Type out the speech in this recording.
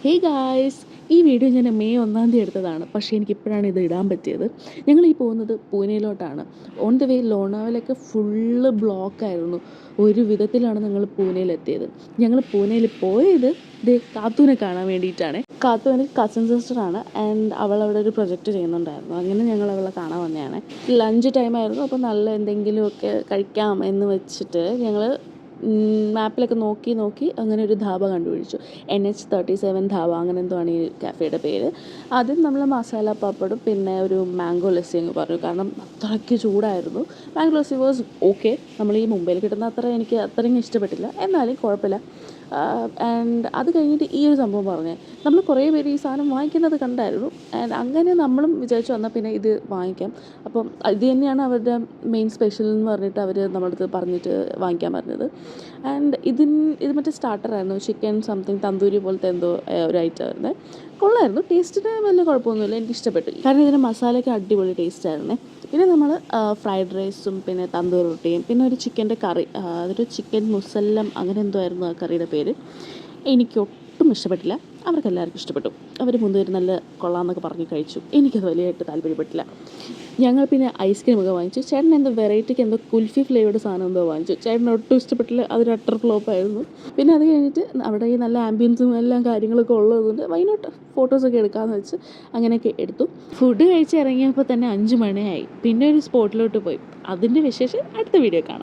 Hey guys, ഈ video ഞാൻ May 1 എടുത്തതാണ്. പക്ഷേ എനിക്കിപ്പോഴാണ് ഇത് ഇടാൻ പറ്റിയത്. ഞങ്ങൾ ഈ പോകുന്നത് പൂനെയിലോട്ടാണ്. ഓൺ ദ വേ ലോണാവലൊക്കെ ഫുള്ള് ബ്ലോക്കായിരുന്നു. ഒരു വിധത്തിലാണ് ഞങ്ങൾ പൂനെയിലെത്തിയത്. ഞങ്ങൾ പൂനെയിൽ പോയത് കാത്തൂനെ കാണാൻ വേണ്ടിയിട്ടാണ്. കാത്തു എൻ്റെ കസിൻ സിസ്റ്ററാണ് ആൻഡ് അവൾ അവിടെ ഒരു പ്രൊജക്റ്റ് ചെയ്യുന്നുണ്ടായിരുന്നു. അങ്ങനെ ഞങ്ങൾ അവളെ കാണാൻ വന്നതാണ്. ലഞ്ച് ടൈമായിരുന്നു. അപ്പോൾ നല്ല എന്തെങ്കിലുമൊക്കെ കഴിക്കാം എന്ന് വെച്ചിട്ട് ഞങ്ങൾ മാപ്പിലൊക്കെ നോക്കി അങ്ങനെ ഒരു ധാബ കണ്ടുപിടിച്ചു. NH37 ധാബ, അങ്ങനെ എന്തോ ആണ് ഈ കാഫേയുടെ പേര്. ആദ്യം നമ്മൾ മസാല പാപ്പടും പിന്നെ ഒരു മാംഗോ ലസ്സി എന്ന് പറഞ്ഞു. കാരണം അത്രയ്ക്ക് ചൂടായിരുന്നു. Mango lassi was okay. നമ്മൾ ഈ മുംബൈയിൽ കിട്ടുന്ന എനിക്ക് അത്രയും ഇഷ്ടപ്പെട്ടില്ല, എന്നാലും കുഴപ്പമില്ല. ആൻഡ് അത് കഴിഞ്ഞിട്ട് ഈ ഒരു സംഭവം പറഞ്ഞേ, നമ്മൾ കുറേ പേര് ഈ സാധനം വാങ്ങിക്കുന്നത് കണ്ടായിരുന്നു. ആൻഡ് അങ്ങനെ നമ്മളും വിചാരിച്ചു വന്നാൽ പിന്നെ ഇത് വാങ്ങിക്കാം. അപ്പം ഇത് തന്നെയാണ് അവരുടെ മെയിൻ സ്പെഷ്യൽ എന്ന് പറഞ്ഞിട്ട് അവർ നമ്മുടെ അടുത്ത് പറഞ്ഞിട്ട് വാങ്ങിക്കാൻ പറഞ്ഞത്. ആൻഡ് ഇത് മറ്റേ സ്റ്റാർട്ടറായിരുന്നു, ചിക്കൻ സംതിങ് തന്തൂരി പോലത്തെ എന്തോ ഒരു ഐറ്റം ആയിരുന്നു. കൊള്ളായിരുന്നു, ടേസ്റ്റിന് വലിയ കുഴപ്പമൊന്നുമില്ല, എനിക്ക് ഇഷ്ടപ്പെട്ടു. കാരണം ഇതിൻ്റെ മസാലയൊക്കെ അടിപൊളി ടേസ്റ്റായിരുന്നേ. പിന്നെ നമ്മൾ ഫ്രൈഡ് റൈസും പിന്നെ തന്തൂർ റൊട്ടിയും പിന്നെ ഒരു ചിക്കൻ്റെ കറി, അതൊരു ചിക്കൻ മുസല്ലം അങ്ങനെ എന്തോ ആയിരുന്നു ആ കറിയുടെ പേര്. എനിക്ക് ഒട്ടും ഇഷ്ടപ്പെട്ടില്ല. അവർക്ക് എല്ലാവർക്കും ഇഷ്ടപ്പെട്ടു. അവർ 3 പേര് നല്ല കൊള്ളാമെന്നൊക്കെ പറഞ്ഞ് കഴിച്ചു. എനിക്കത് വലിയതായിട്ട് താല്പര്യപ്പെട്ടില്ല. ഞങ്ങൾ പിന്നെ ഐസ്ക്രീമൊക്കെ വാങ്ങിച്ചു. ചേട്ടൻ എന്തോ വെറൈറ്റിക്ക് എന്തോ കുൽഫി ഫ്ലേവർഡ് സാധനം എന്തോ വാങ്ങിച്ചു. ചേട്ടൻ ഒട്ടും ഇഷ്ടപ്പെട്ടില്ല, അതൊരു അട്ടർ ഫ്ലോപ്പായിരുന്നു. പിന്നെ അത് കഴിഞ്ഞിട്ട് അവിടെ ഈ നല്ല ആംബിയൻസും എല്ലാം കാര്യങ്ങളൊക്കെ ഉള്ളതുകൊണ്ട് വൈനോട്ട് ഫോട്ടോസൊക്കെ എടുക്കാമെന്ന് വെച്ച് അങ്ങനെയൊക്കെ എടുത്തു. ഫുഡ് കഴിച്ച് ഇറങ്ങിയപ്പോൾ തന്നെ 5 മണിയായി. പിന്നെ ഒരു സ്പോട്ടിലോട്ട് പോയി. അതിൻ്റെ വിശേഷം അടുത്ത വീഡിയോ കാണാം.